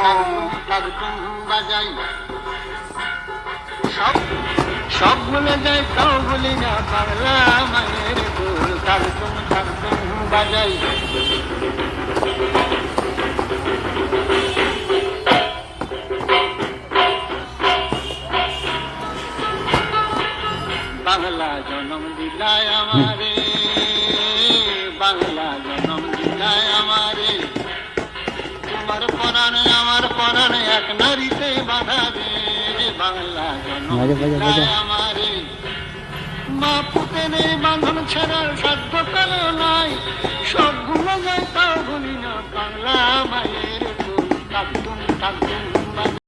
তাকতুম বাজাই সব সব ভুলে যাই তাও ভুলি না বাংলা মায়ের কুল তাকতুম বাজাই বাংলা জনম দিলায় আমারে বাংলা জনম দিলায় আমারে তোমার পরাণ এক নারীতে বাধা দে বাংলা জনম দিলায় আমারে মা পুতে নেই বাঁধন ছাড়ার সাধ্য কালো নাই সব ভুলে যায় তাও ভুলি না বাংলা মায়ের কুল তাকতুম